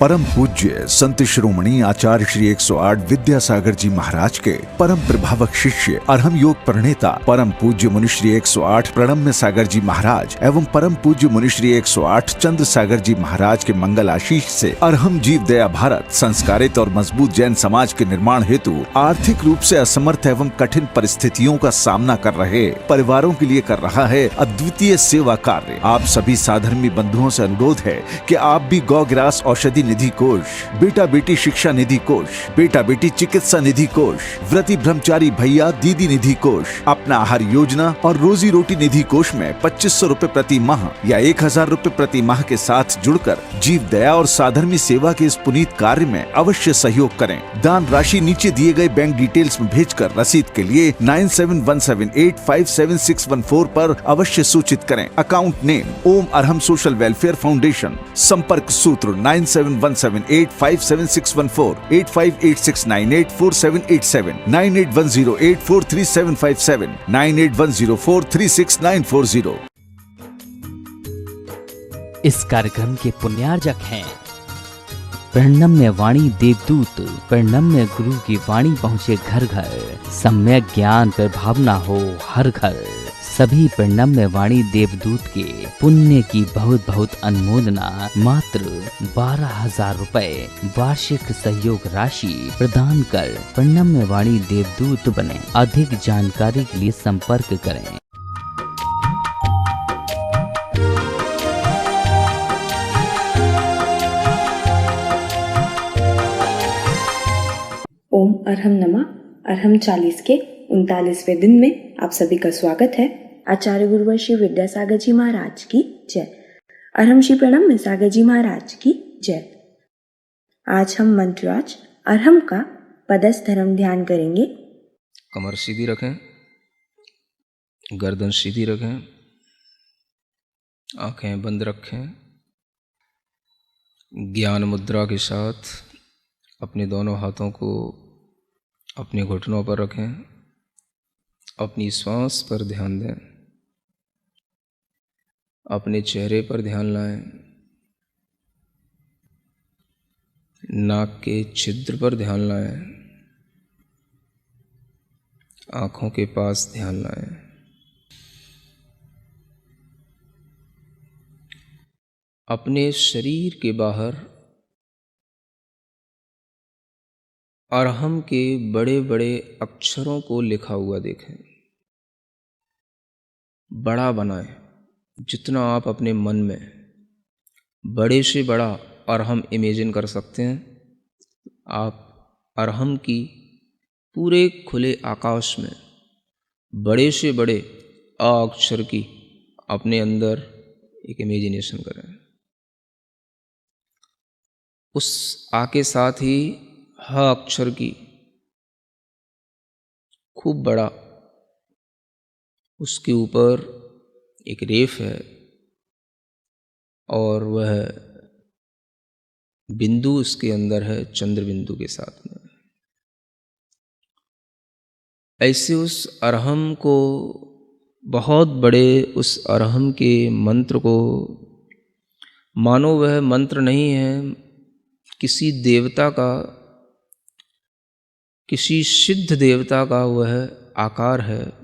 परम पूज्य संत शिरोमणि आचार्य श्री 108 विद्यासागर जी महाराज के परम प्रभावक शिष्य अरहम योग प्रणेता परम पूज्य मुनिश्री 108 प्रणम्य सागर जी महाराज एवं परम पूज्य मुनिश्री 108 चंद्र सागर जी महाराज के मंगल आशीष से अरहम जीव दया भारत संस्कारित और मजबूत जैन समाज के निर्माण हेतु आर्थिक रूप से असमर्थ एवं कठिन परिस्थितियों का सामना कर रहे परिवारों के लिए कर रहा है अद्वितीय सेवा कार्य। आप सभी साधर्मी बंधुओं से अनुरोध है कि आप भी गौ ग्रास औषधि निधि कोष, बेटा बेटी शिक्षा निधि कोष, बेटा बेटी चिकित्सा निधि कोष, व्रती ब्रह्मचारी भैया दीदी निधि कोष, अपना आहार योजना और रोजी रोटी निधि कोष में 2500 रूपए प्रति माह या 1000 रूपए प्रति माह के साथ जुड़कर जीव दया और साधर्मी सेवा के इस पुनीत कार्य में अवश्य सहयोग करें। दान राशि नीचे दिए गए बैंक डिटेल्स में भेजकर रसीद के लिए 9717857614 पर अवश्य सूचित करें। अकाउंट नेम ओम अरहम सोशल वेलफेयर फाउंडेशन। संपर्क सूत्र 9717857614, 8586984787, 9810843757, 9810436940। इस कार्यक्रम के पुण्यार्जक हैं प्रणम्य वाणी देवदूत। प्रणम्य गुरु की वाणी पहुँचे घर घर, सम्यक ज्ञान पर भावना हो हर घर। सभी प्रणम्य वाणी देवदूत के पुण्य की बहुत बहुत अनुमोदना मात्र 12,000 रुपए वार्षिक सहयोग राशि प्रदान कर प्रणम्य वाणी देवदूत बने। अधिक जानकारी के लिए संपर्क करें। ओम अरहम नमः। अरहम 40 के 39वें दिन में आप सभी का स्वागत है। आचार्य गुरुवर श्री विद्यासागर जी महाराज की जय। अरहम श्री प्रणम्य सागर जी महाराज की जय। आज हम मंत्रराज अरहम का पदस्थ धर्म ध्यान करेंगे। कमर सीधी रखें, गर्दन सीधी रखें, आंखें बंद रखें। ज्ञान मुद्रा के साथ अपने दोनों हाथों को अपने घुटनों पर रखें। अपनी श्वास पर ध्यान दें, अपने चेहरे पर ध्यान लाएं, नाक के छिद्र पर ध्यान लाएं, आँखों के पास ध्यान लाएं। अपने शरीर के बाहर अरहम के बड़े बड़े अक्षरों को लिखा हुआ देखें। बड़ा बनाएं, जितना आप अपने मन में बड़े से बड़ा अरहम इमेजिन कर सकते हैं। आप अरहम की पूरे खुले आकाश में बड़े से बड़े अ अक्षर की अपने अंदर एक इमेजिनेशन करें। उस आ के साथ ही ह अक्षर की खूब बड़ा उसके ऊपर एक रेफ है और वह बिंदु उसके अंदर है चंद्र बिंदु के साथ में। ऐसे उस अरहम को, बहुत बड़े उस अरहम के मंत्र को मानो वह मंत्र नहीं है, किसी देवता का, किसी सिद्ध देवता का वह आकार है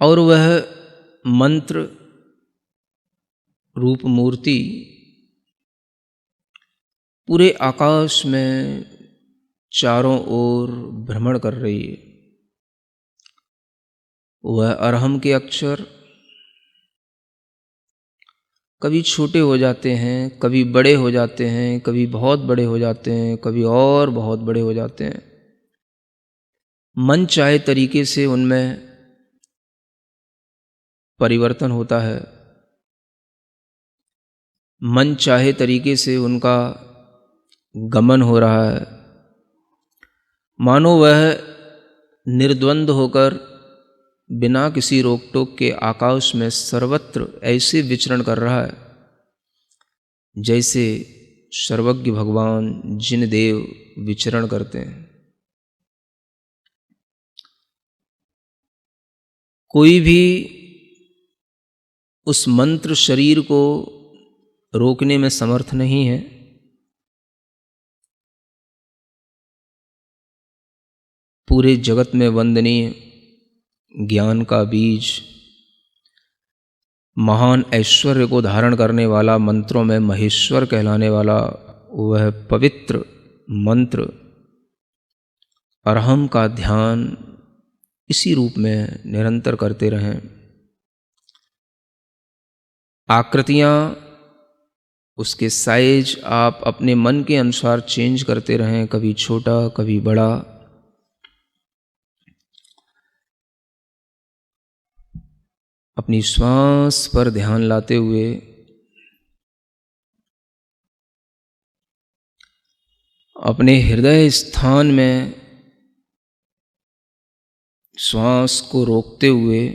और वह मंत्र रूप मूर्ति पूरे आकाश में चारों ओर भ्रमण कर रही है। वह अरहम के अक्षर कभी छोटे हो जाते हैं, कभी बड़े हो जाते हैं, कभी बहुत बड़े हो जाते हैं, कभी और बहुत बड़े हो जाते हैं। मन चाहे तरीके से उनमें परिवर्तन होता है, मन चाहे तरीके से उनका गमन हो रहा है। मानो वह निर्द्वंद होकर बिना किसी रोक टोक के आकाश में सर्वत्र ऐसे विचरण कर रहा है जैसे सर्वज्ञ भगवान जिन देव विचरण करते हैं। कोई भी उस मंत्र शरीर को रोकने में समर्थ नहीं है। पूरे जगत में वंदनीय ज्ञान का बीज, महान ऐश्वर्य को धारण करने वाला, मंत्रों में महेश्वर कहलाने वाला वह पवित्र मंत्र अरहम का ध्यान इसी रूप में निरंतर करते रहें। आकृतियाँ, उसके साइज आप अपने मन के अनुसार चेंज करते रहें, कभी छोटा कभी बड़ा। अपनी श्वास पर ध्यान लाते हुए अपने हृदय स्थान में श्वास को रोकते हुए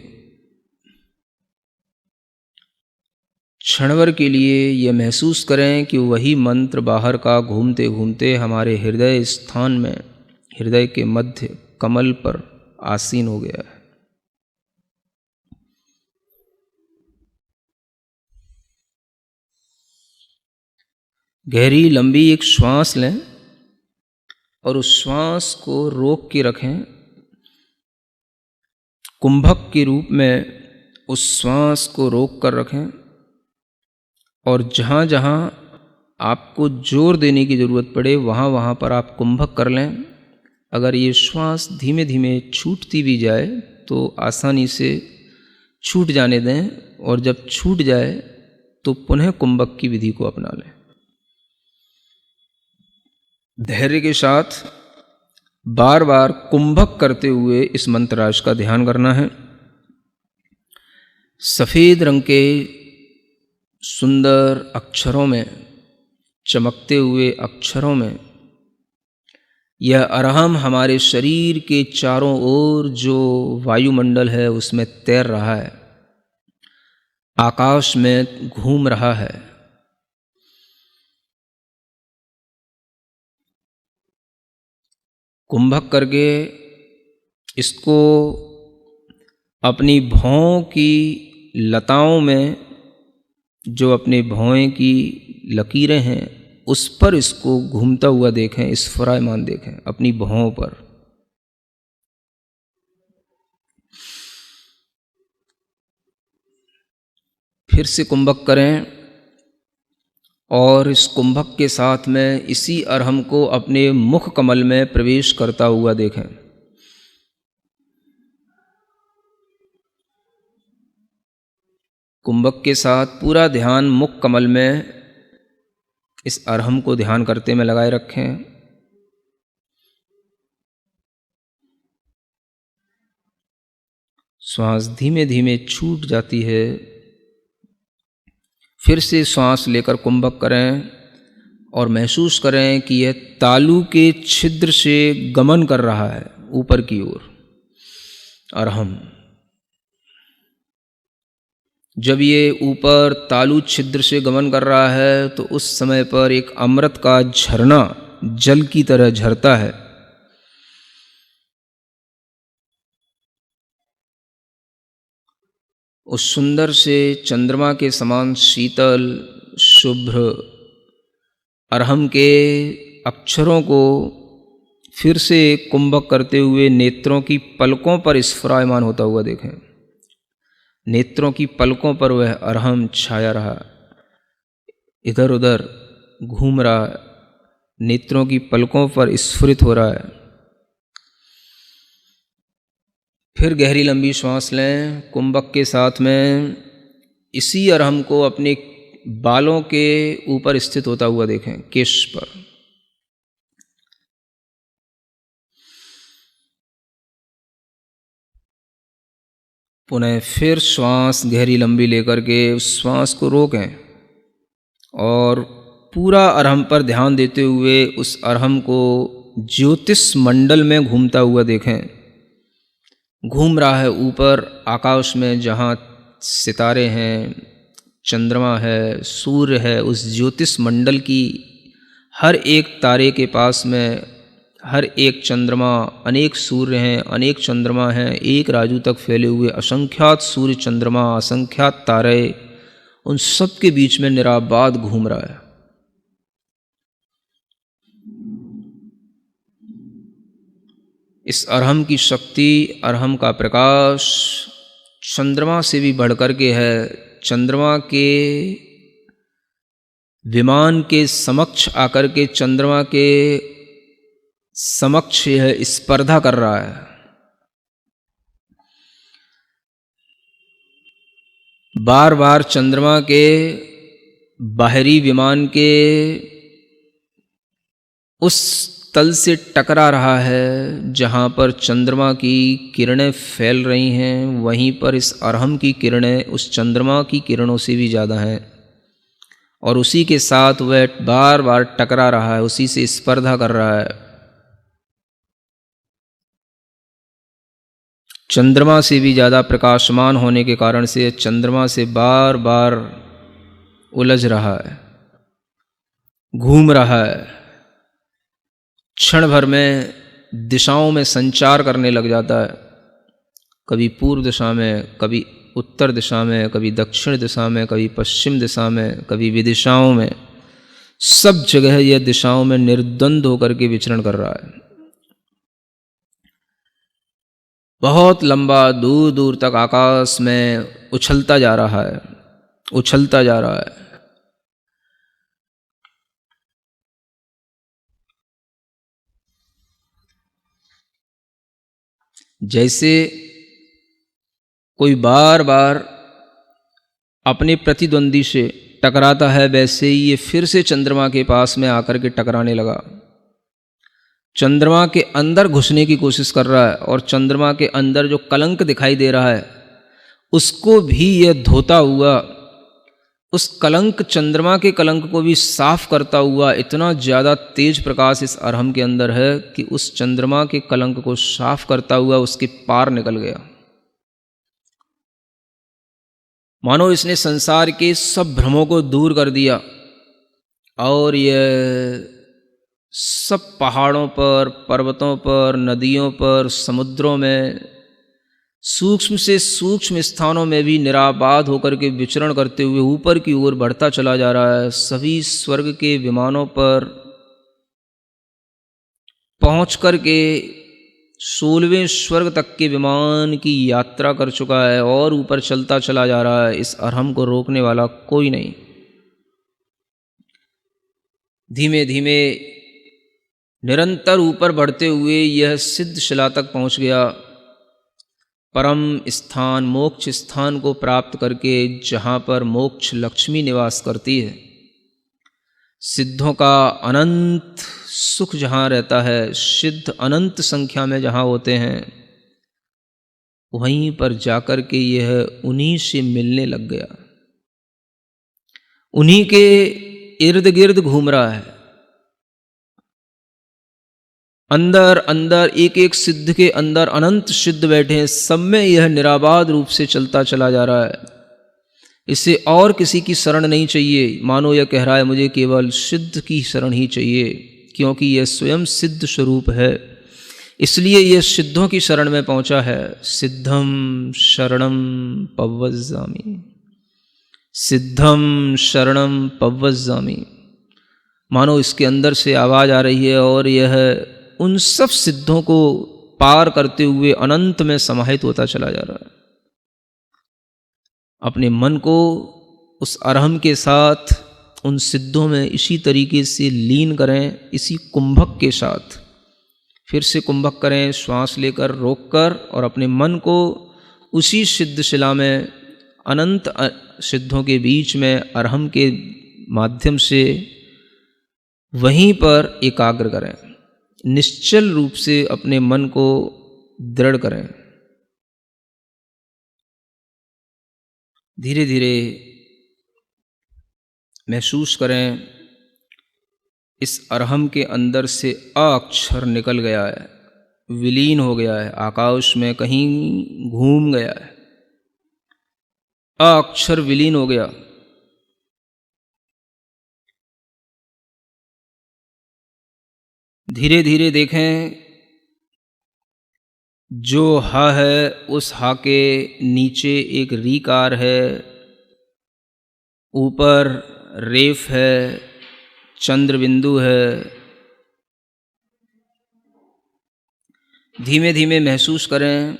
क्षणभर के लिए यह महसूस करें कि वही मंत्र बाहर का घूमते घूमते हमारे हृदय स्थान में, हृदय के मध्य कमल पर आसीन हो गया है। गहरी लंबी एक श्वास लें और उस श्वास को रोक के रखें। कुंभक के रूप में उस श्वास को रोक कर रखें और जहाँ जहाँ आपको जोर देने की ज़रूरत पड़े वहाँ वहाँ पर आप कुंभक कर लें। अगर ये श्वास धीमे धीमे छूटती भी जाए तो आसानी से छूट जाने दें, और जब छूट जाए तो पुनः कुंभक की विधि को अपना लें। धैर्य के साथ बार बार कुंभक करते हुए इस मंत्रराज का ध्यान करना है। सफ़ेद रंग के सुंदर अक्षरों में, चमकते हुए अक्षरों में यह अरहम हमारे शरीर के चारों ओर जो वायुमंडल है उसमें तैर रहा है, आकाश में घूम रहा है। कुंभक करके इसको अपनी भौं की लताओं में, जो अपने भौं की लकीरें हैं उस पर इसको घूमता हुआ देखें, स्फुरायमान देखें अपनी भौं पर। फिर से कुंभक करें और इस कुंभक के साथ में इसी अरहम को अपने मुख कमल में प्रवेश करता हुआ देखें। कुंभक के साथ पूरा ध्यान मुख कमल में इस अरहम को ध्यान करते में लगाए रखें। श्वास धीमे धीमे छूट जाती है। फिर से श्वास लेकर कुंभक करें और महसूस करें कि यह तालु के छिद्र से गमन कर रहा है ऊपर की ओर अरहम। जब ये ऊपर तालु छिद्र से गमन कर रहा है तो उस समय पर एक अमृत का झरना जल की तरह झरता है। उस सुंदर से चंद्रमा के समान शीतल शुभ्र अरहम के अक्षरों को फिर से कुंभक करते हुए नेत्रों की पलकों पर स्फुरायमान होता हुआ देखें। नेत्रों की पलकों पर वह अरहम छाया रहा, इधर उधर घूम रहा है, नेत्रों की पलकों पर स्फुरित हो रहा है। फिर गहरी लंबी श्वास लें। कुंभक के साथ में इसी अरहम को अपने बालों के ऊपर स्थित होता हुआ देखें, केश पर। पुनः फिर श्वास गहरी लंबी लेकर के उस श्वास को रोकें और पूरा अरहम पर ध्यान देते हुए उस अरहम को ज्योतिष मंडल में घूमता हुआ देखें। घूम रहा है ऊपर आकाश में, जहाँ सितारे हैं, चंद्रमा है, सूर्य है, उस ज्योतिष मंडल की हर एक तारे के पास में हर एक चंद्रमा, अनेक सूर्य हैं, अनेक चंद्रमा हैं, एक राजू तक फैले हुए असंख्यात सूर्य चंद्रमा, असंख्यात तारे उन सब के बीच में निराबाद घूम रहा है। इस अरहम की शक्ति, अरहम का प्रकाश चंद्रमा से भी बढ़कर के है। चंद्रमा के विमान के समक्ष आकर के चंद्रमा के समक्ष यह स्पर्धा कर रहा है। बार बार चंद्रमा के बाहरी विमान के उस तल से टकरा रहा है जहाँ पर चंद्रमा की किरणें फैल रही हैं, वहीं पर इस अरहम की किरणें उस चंद्रमा की किरणों से भी ज़्यादा हैं और उसी के साथ वह बार बार टकरा रहा है, उसी से स्पर्धा कर रहा है। चंद्रमा से भी ज़्यादा प्रकाशमान होने के कारण से चंद्रमा से बार बार उलझ रहा है, घूम रहा है। क्षण भर में दिशाओं में संचार करने लग जाता है, कभी पूर्व दिशा में, कभी उत्तर दिशा में, कभी दक्षिण दिशा में, कभी पश्चिम दिशा में, कभी विदिशाओं में। सब जगह यह दिशाओं में निर्द्वंद होकर के विचरण कर रहा है। बहुत लंबा दूर दूर तक आकाश में उछलता जा रहा है, उछलता जा रहा है। जैसे कोई बार बार अपने प्रतिद्वंदी से टकराता है, वैसे ही ये फिर से चंद्रमा के पास में आकर के टकराने लगा। चंद्रमा के अंदर घुसने की कोशिश कर रहा है और चंद्रमा के अंदर जो कलंक दिखाई दे रहा है उसको भी यह धोता हुआ, उस कलंक, चंद्रमा के कलंक को भी साफ करता हुआ, इतना ज़्यादा तेज प्रकाश इस अरहम के अंदर है कि उस चंद्रमा के कलंक को साफ करता हुआ उसके पार निकल गया। मानो इसने संसार के सब भ्रमों को दूर कर दिया और यह सब पहाड़ों पर, पर्वतों पर, नदियों पर, समुद्रों में, सूक्ष्म से सूक्ष्म स्थानों में भी निराबाद होकर के विचरण करते हुए ऊपर की ओर बढ़ता चला जा रहा है। सभी स्वर्ग के विमानों पर पहुंच कर के 16वें स्वर्ग तक के विमान की यात्रा कर चुका है और ऊपर चलता चला जा रहा है। इस अरहम को रोकने वाला कोई नहीं। धीमे धीमे निरंतर ऊपर बढ़ते हुए यह सिद्ध शिला तक पहुंच गया, परम स्थान, मोक्ष स्थान को प्राप्त करके, जहाँ पर मोक्ष लक्ष्मी निवास करती है। सिद्धों का अनंत सुख जहाँ रहता है, सिद्ध अनंत संख्या में जहाँ होते हैं, वहीं पर जाकर के यह उन्हीं से मिलने लग गया, उन्हीं के इर्द गिर्द घूम रहा है। अंदर अंदर एक एक सिद्ध के अंदर अनंत सिद्ध बैठे हैं, सब में यह निराबाद रूप से चलता चला जा रहा है। इसे और किसी की शरण नहीं चाहिए। मानो यह कह रहा है मुझे केवल सिद्ध की शरण ही चाहिए, क्योंकि यह स्वयं सिद्ध स्वरूप है, इसलिए यह सिद्धों की शरण में पहुंचा है। सिद्धम शरणम पव्वजामि, सिद्धम शरणम पव्वजामि। मानो इसके अंदर से आवाज आ रही है और यह उन सब सिद्धों को पार करते हुए अनंत में समाहित होता चला जा रहा है। अपने मन को उस अरहम के साथ उन सिद्धों में इसी तरीके से लीन करें, इसी कुंभक के साथ। फिर से कुंभक करें, श्वास लेकर, रोककर, और अपने मन को उसी सिद्ध शिला में, अनंत सिद्धों के बीच में, अरहम के माध्यम से वहीं पर एकाग्र करें। निश्चल रूप से अपने मन को दृढ़ करें। धीरे धीरे महसूस करें इस अरहम के अंदर से अ अक्षर निकल गया है, विलीन हो गया है, आकाश में कहीं घूम गया है। अ अक्षर विलीन हो गया। धीरे धीरे देखें, जो हा है उस हा के नीचे एक रीकार है, ऊपर रेफ है, चंद्र बिंदु है। धीमे धीमे महसूस करें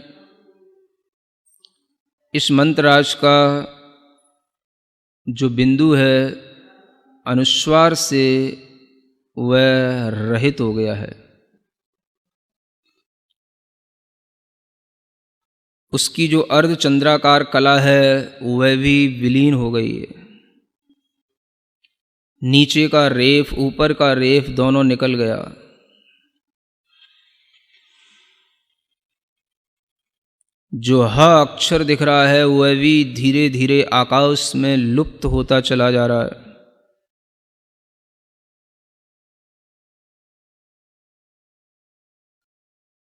इस मंत्रराज का जो बिंदु है अनुस्वार से वह रहित हो गया है। उसकी जो अर्धचंद्राकार कला है वह भी विलीन हो गई है। नीचे का रेफ ऊपर का रेफ दोनों निकल गया। जो ह अक्षर दिख रहा है वह भी धीरे धीरे आकाश में लुप्त होता चला जा रहा है।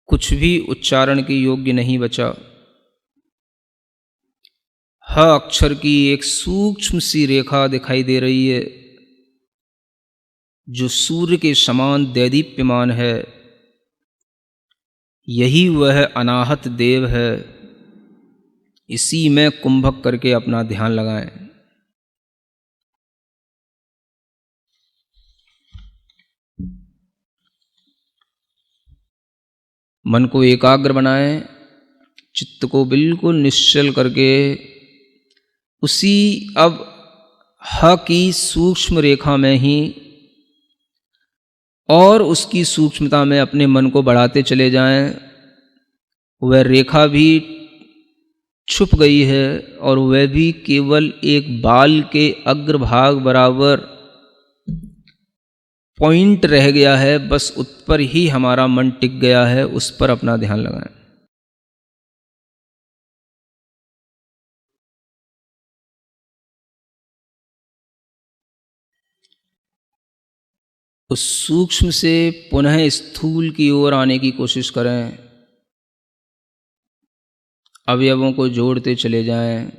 कुछ भी उच्चारण के योग्य नहीं बचा। ह अक्षर की एक सूक्ष्म सी रेखा दिखाई दे रही है जो सूर्य के समान दैदीप्यमान है। यही वह अनाहत देव है। इसी में कुंभक करके अपना ध्यान लगाएं। मन को एकाग्र बनाएं, चित्त को बिल्कुल निश्चल करके उसी अब ह की सूक्ष्म रेखा में ही और उसकी सूक्ष्मता में अपने मन को बढ़ाते चले जाएं। वह रेखा भी छुप गई है और वह भी केवल एक बाल के अग्रभाग बराबर पॉइंट रह गया है। बस उस पर ही हमारा मन टिक गया है। उस पर अपना ध्यान लगाएं। उस सूक्ष्म से पुनः स्थूल की ओर आने की कोशिश करें। अवयवों को जोड़ते चले जाएं।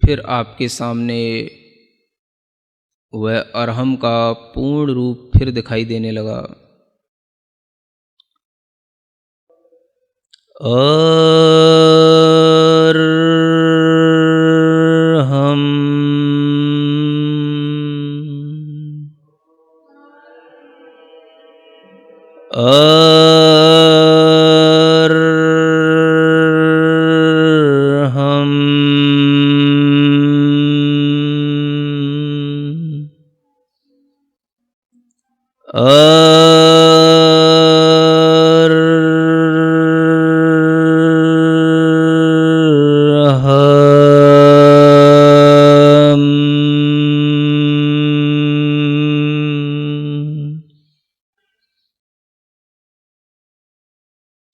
फिर आपके सामने वह अरहम का पूर्ण रूप फिर दिखाई देने लगा।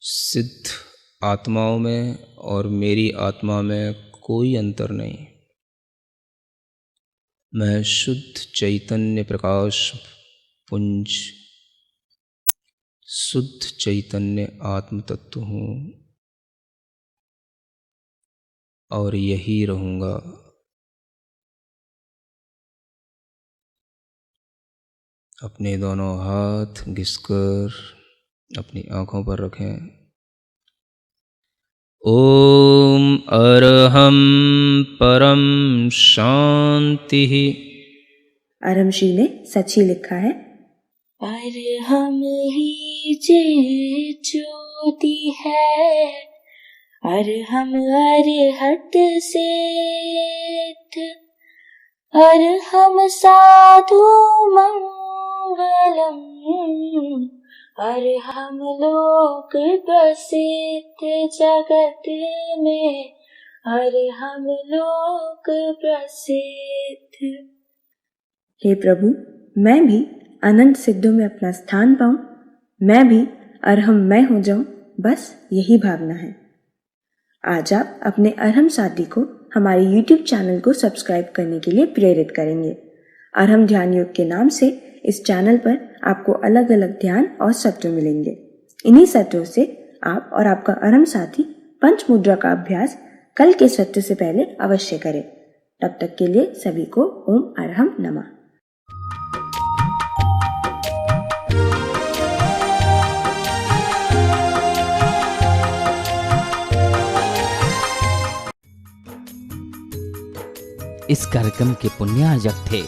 सिद्ध आत्माओं में और मेरी आत्मा में कोई अंतर नहीं। मैं शुद्ध चैतन्य प्रकाश पुंज, शुद्ध चैतन्य आत्म तत्व हूँ और यही रहूँगा। अपने दोनों हाथ घिसकर अपनी आँखों पर रखें। ओम अरहम परम शांति। अरहमशी ने सच ही लिखा है। अरहम ही जे ज्योति है, अरहम अरहत सिद्ध, अरहम साधु मंगलम, अरहम लोक प्रसिद्ध जगत में, अरहम लोक प्रसिद्ध। हे प्रभु, मैं भी अनंत सिद्धों में अपना स्थान पाऊं, मैं भी अरहम मैं हो जाऊं, बस यही भावना है। आज आप अपने अरहम साथी को हमारे YouTube चैनल को सब्सक्राइब करने के लिए प्रेरित करेंगे। अरहम ध्यान योग के नाम से इस चैनल पर आपको अलग अलग ध्यान और सत्र मिलेंगे। इन्हीं सत्रों से आप और आपका अरहम साथी पंच मुद्रा का अभ्यास कल के सत्र से पहले अवश्य करें। तब तक के लिए सभी को ओम अरहम नमः। इस कार्यक्रम के पुण्यार्जक थे।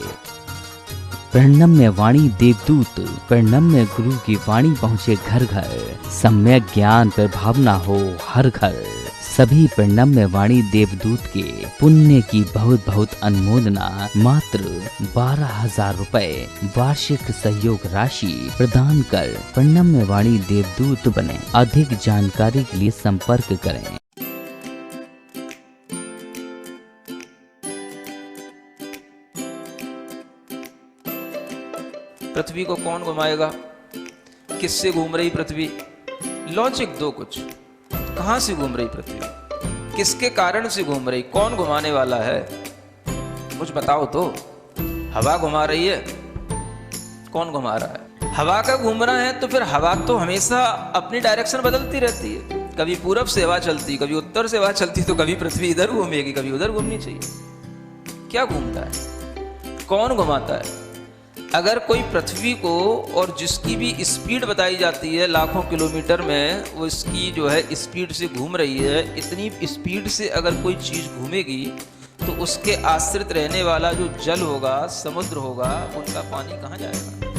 प्रणम्य वाणी देवदूत, प्रणम्य गुरु की वाणी पहुँचे घर घर, सम्यक ज्ञान पर भावना हो हर घर। सभी प्रणम्य वाणी देवदूत के पुण्य की बहुत बहुत अनुमोदना मात्र 12,000 रुपए वार्षिक सहयोग राशि प्रदान कर प्रणम्य वाणी देवदूत बने। अधिक जानकारी के लिए संपर्क करें। पृथ्वी को कौन घुमाएगा? किससे घूम रही पृथ्वी? लॉजिक दो कुछ। कहां से घूम रही पृथ्वी? किसके कारण से घूम रही? कौन घुमाने वाला है? कुछ बताओ तो। हवा घुमा रही है? कौन घुमा रहा है? हवा का घूमना है तो फिर हवा तो हमेशा अपनी डायरेक्शन बदलती रहती है। कभी पूरब से हवा चलती, कभी उत्तर से हवा चलती, तो कभी पृथ्वी इधर घूमेगी, कभी उधर घूमनी चाहिए। क्या घूमता है? कौन घुमाता है? अगर कोई पृथ्वी को, और जिसकी भी स्पीड बताई जाती है लाखों किलोमीटर में, वो इसकी जो है स्पीड से घूम रही है, इतनी स्पीड से अगर कोई चीज़ घूमेगी तो उसके आश्रित रहने वाला जो जल होगा, समुद्र होगा, उनका पानी कहाँ जाएगा?